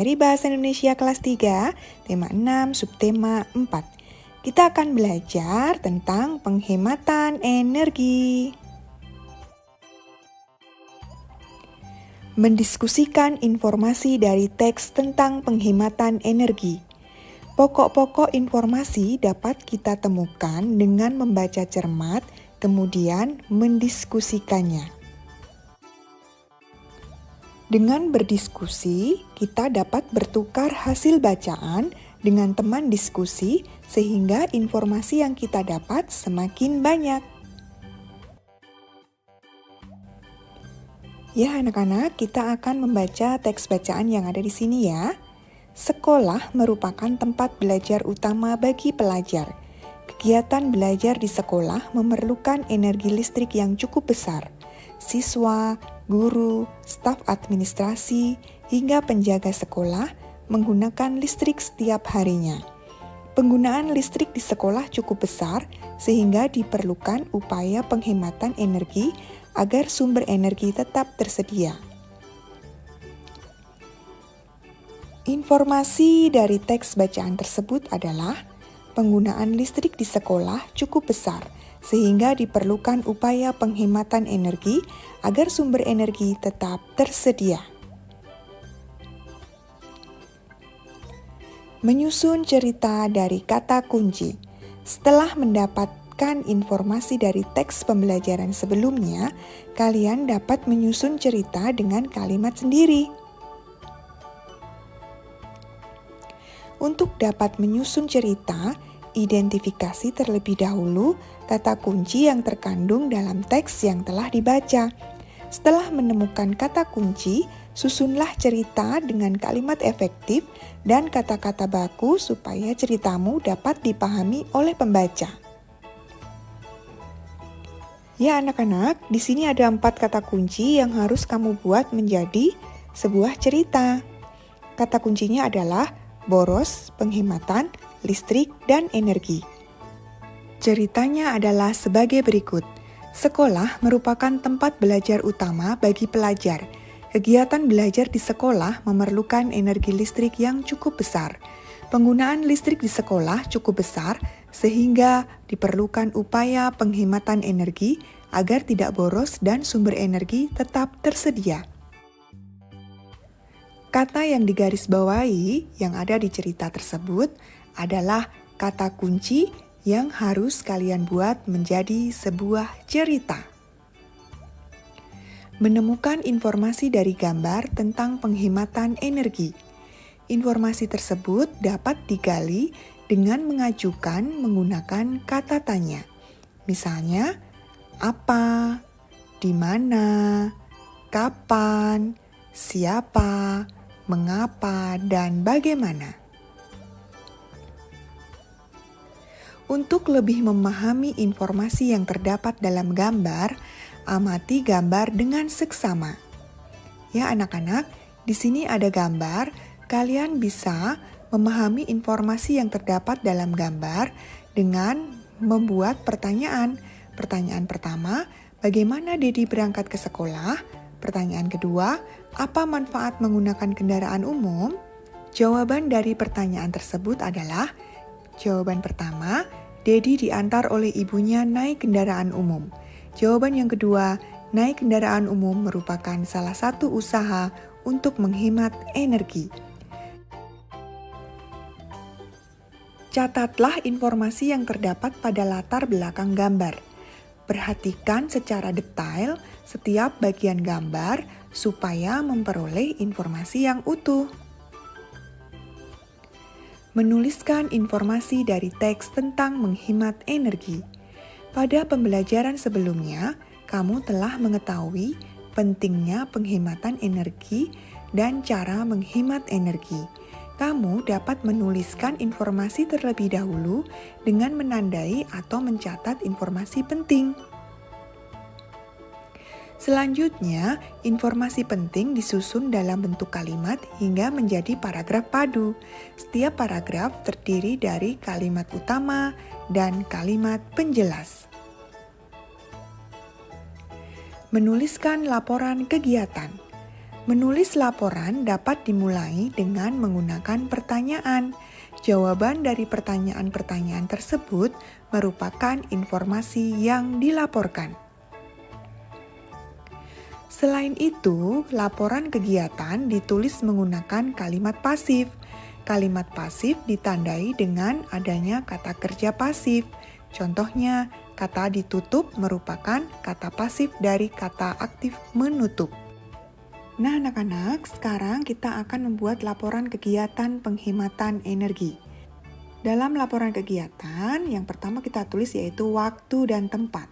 Dari Bahasa Indonesia kelas 3, tema 6, subtema 4. Kita akan belajar tentang penghematan energi. Mendiskusikan informasi dari teks tentang penghematan energi. Pokok-pokok informasi dapat kita temukan dengan membaca cermat, kemudian mendiskusikannya. Dengan berdiskusi, kita dapat bertukar hasil bacaan dengan teman diskusi sehingga informasi yang kita dapat semakin banyak. Ya anak-anak, kita akan membaca teks bacaan yang ada di sini ya. Sekolah merupakan tempat belajar utama bagi pelajar. Kegiatan belajar di sekolah memerlukan energi listrik yang cukup besar. Siswa, guru, staf administrasi, hingga penjaga sekolah menggunakan listrik setiap harinya. Penggunaan listrik di sekolah cukup besar sehingga diperlukan upaya penghematan energi agar sumber energi tetap tersedia. Informasi dari teks bacaan tersebut adalah penggunaan listrik di sekolah cukup besar sehingga diperlukan upaya penghematan energi agar sumber energi tetap tersedia. Menyusun cerita dari kata kunci. Setelah mendapatkan informasi dari teks pembelajaran sebelumnya, kalian dapat menyusun cerita dengan kalimat sendiri. Untuk dapat menyusun cerita, identifikasi terlebih dahulu kata kunci yang terkandung dalam teks yang telah dibaca. Setelah menemukan kata kunci, susunlah cerita dengan kalimat efektif dan kata-kata baku supaya ceritamu dapat dipahami oleh pembaca. Ya anak-anak, di sini ada 4 kata kunci yang harus kamu buat menjadi sebuah cerita. Kata kuncinya adalah boros, penghematan, listrik, dan energi. Ceritanya adalah sebagai berikut. Sekolah merupakan tempat belajar utama bagi pelajar. Kegiatan belajar di sekolah memerlukan energi listrik yang cukup besar. Penggunaan listrik di sekolah cukup besar sehingga diperlukan upaya penghematan energi agar tidak boros dan sumber energi tetap tersedia. Kata yang digarisbawahi yang ada di cerita tersebut adalah kata kunci yang harus kalian buat menjadi sebuah cerita. Menemukan informasi dari gambar tentang penghematan energi. Informasi tersebut dapat digali dengan mengajukan menggunakan kata tanya. Misalnya, apa, di mana, kapan, siapa, mengapa, dan bagaimana. Untuk lebih memahami informasi yang terdapat dalam gambar, amati gambar dengan seksama. Ya anak-anak, di sini ada gambar, kalian bisa memahami informasi yang terdapat dalam gambar dengan membuat pertanyaan. Pertanyaan pertama, bagaimana Dedi berangkat ke sekolah? Pertanyaan kedua, apa manfaat menggunakan kendaraan umum? Jawaban dari pertanyaan tersebut adalah, jawaban pertama, Dedi diantar oleh ibunya naik kendaraan umum. Jawaban yang kedua, naik kendaraan umum merupakan salah satu usaha untuk menghemat energi. Catatlah informasi yang terdapat pada latar belakang gambar. Perhatikan secara detail setiap bagian gambar supaya memperoleh informasi yang utuh. Menuliskan informasi dari teks tentang menghemat energi. Pada pembelajaran sebelumnya, kamu telah mengetahui pentingnya penghematan energi dan cara menghemat energi. Kamu dapat menuliskan informasi terlebih dahulu dengan menandai atau mencatat informasi penting. Selanjutnya, informasi penting disusun dalam bentuk kalimat hingga menjadi paragraf padu. Setiap paragraf terdiri dari kalimat utama dan kalimat penjelas. Menuliskan laporan kegiatan. Menulis laporan dapat dimulai dengan menggunakan pertanyaan. Jawaban dari pertanyaan-pertanyaan tersebut merupakan informasi yang dilaporkan. Selain itu, laporan kegiatan ditulis menggunakan kalimat pasif. Kalimat pasif ditandai dengan adanya kata kerja pasif. Contohnya, kata ditutup merupakan kata pasif dari kata aktif menutup. Nah anak-anak, sekarang kita akan membuat laporan kegiatan penghematan energi. Dalam laporan kegiatan, yang pertama kita tulis yaitu waktu dan tempat.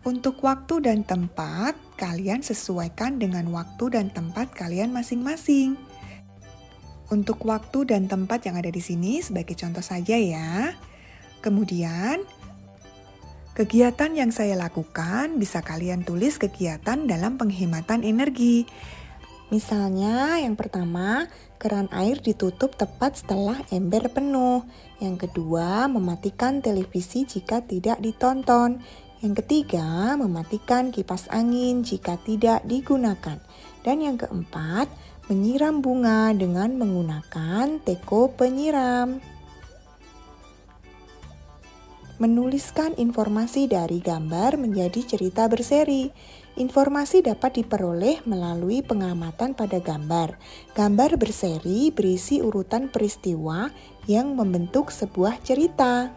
Untuk waktu dan tempat, kalian sesuaikan dengan waktu dan tempat kalian masing-masing. Untuk waktu dan tempat yang ada di sini sebagai contoh saja ya. Kemudian, kegiatan yang saya lakukan bisa kalian tulis kegiatan dalam penghematan energi. Misalnya yang pertama, keran air ditutup tepat setelah ember penuh. Yang kedua, mematikan televisi jika tidak ditonton. Yang ketiga, mematikan kipas angin jika tidak digunakan. Dan yang keempat, menyiram bunga dengan menggunakan teko penyiram. Menuliskan informasi dari gambar menjadi cerita berseri. Informasi dapat diperoleh melalui pengamatan pada gambar. Gambar berseri berisi urutan peristiwa yang membentuk sebuah cerita.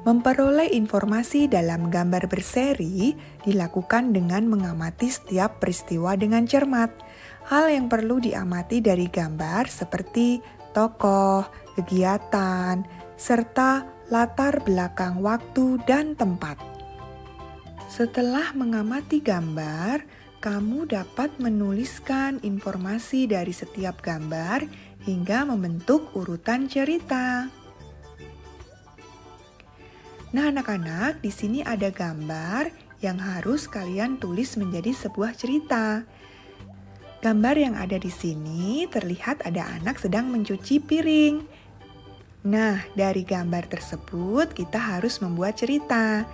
Memperoleh informasi dalam gambar berseri dilakukan dengan mengamati setiap peristiwa dengan cermat. Hal yang perlu diamati dari gambar seperti tokoh, kegiatan, serta latar belakang waktu dan tempat. Setelah mengamati gambar, kamu dapat menuliskan informasi dari setiap gambar hingga membentuk urutan cerita. Nah, anak-anak, di sini ada gambar yang harus kalian tulis menjadi sebuah cerita. Gambar yang ada di sini terlihat ada anak sedang mencuci piring. Nah, dari gambar tersebut kita harus membuat cerita.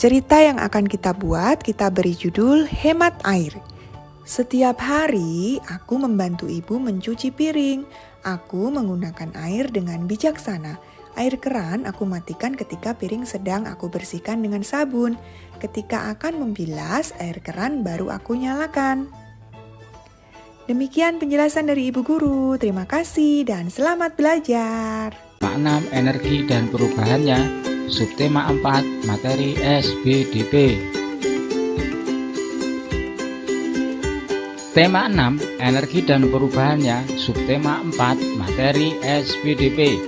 Cerita yang akan kita buat kita beri judul Hemat Air. Setiap hari aku membantu ibu mencuci piring. Aku menggunakan air dengan bijaksana. Air keran aku matikan ketika piring sedang aku bersihkan dengan sabun. Ketika akan membilas, air keran baru aku nyalakan. Demikian penjelasan dari Ibu Guru. Terima kasih dan selamat belajar. Tema 6 energi dan perubahannya. Subtema 4 materi SBDP. Tema 6 energi dan perubahannya. Subtema 4 materi SBDP.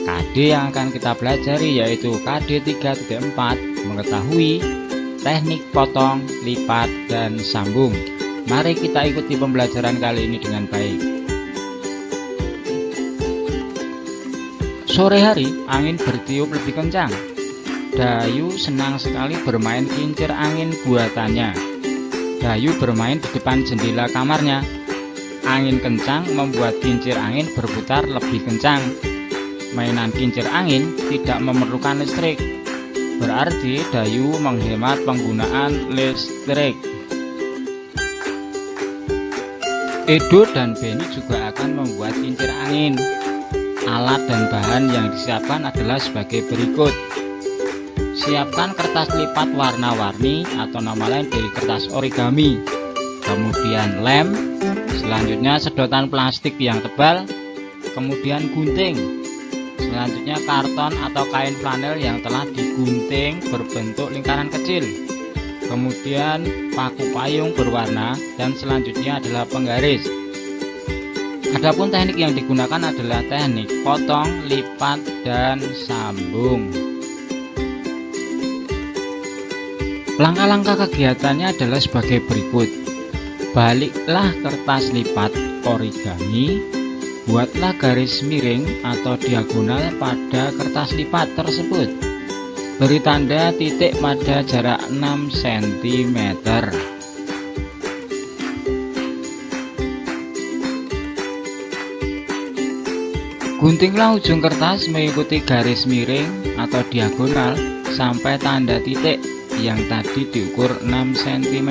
KD yang akan kita pelajari yaitu KD 3.4 mengetahui teknik potong, lipat, dan sambung. Mari kita ikuti pembelajaran kali ini dengan baik. Sore hari, angin bertiup lebih kencang. Dayu senang sekali bermain kincir angin buatannya. Dayu bermain di depan jendela kamarnya. Angin kencang membuat kincir angin berputar lebih kencang. Mainan kincir angin tidak memerlukan listrik. Berarti Dayu menghemat penggunaan listrik. Edo dan Beni juga akan membuat kincir angin. Alat dan bahan yang disiapkan adalah sebagai berikut. Siapkan kertas lipat warna-warni atau nama lain dari kertas origami. Kemudian lem, selanjutnya sedotan plastik yang tebal, kemudian gunting. Selanjutnya karton atau kain flanel yang telah digunting berbentuk lingkaran kecil. Kemudian paku payung berwarna dan selanjutnya adalah penggaris. Adapun teknik yang digunakan adalah teknik potong, lipat, dan sambung. Langkah-langkah kegiatannya adalah sebagai berikut. Baliklah kertas lipat origami, buatlah garis miring atau diagonal pada kertas lipat tersebut. Beri tanda titik pada jarak 6 cm. Guntinglah ujung kertas mengikuti garis miring atau diagonal sampai tanda titik yang tadi diukur 6 cm.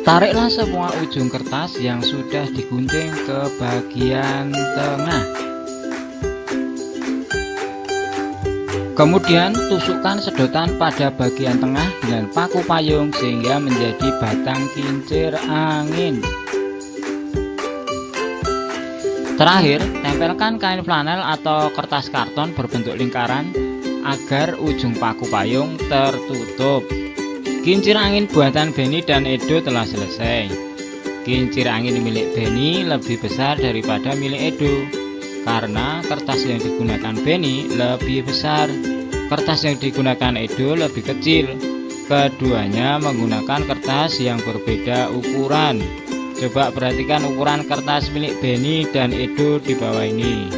Tariklah semua ujung kertas yang sudah digunting ke bagian tengah. Kemudian tusukkan sedotan pada bagian tengah dengan paku payung sehingga menjadi batang kincir angin. Terakhir, tempelkan kain flanel atau kertas karton berbentuk lingkaran agar ujung paku payung tertutup. Kincir angin buatan Benny dan Edo telah selesai. Kincir angin milik Benny lebih besar daripada milik Edo karena kertas yang digunakan Benny lebih besar. Kertas yang digunakan Edo lebih kecil. Keduanya menggunakan kertas yang berbeda ukuran. Coba perhatikan ukuran kertas milik Benny dan Edo di bawah ini.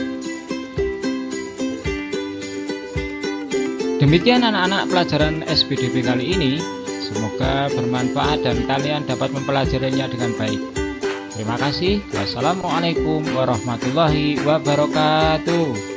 Demikian anak-anak pelajaran SPDB kali ini. Semoga bermanfaat dan kalian dapat mempelajarinya dengan baik. Terima kasih. Wassalamualaikum warahmatullahi wabarakatuh.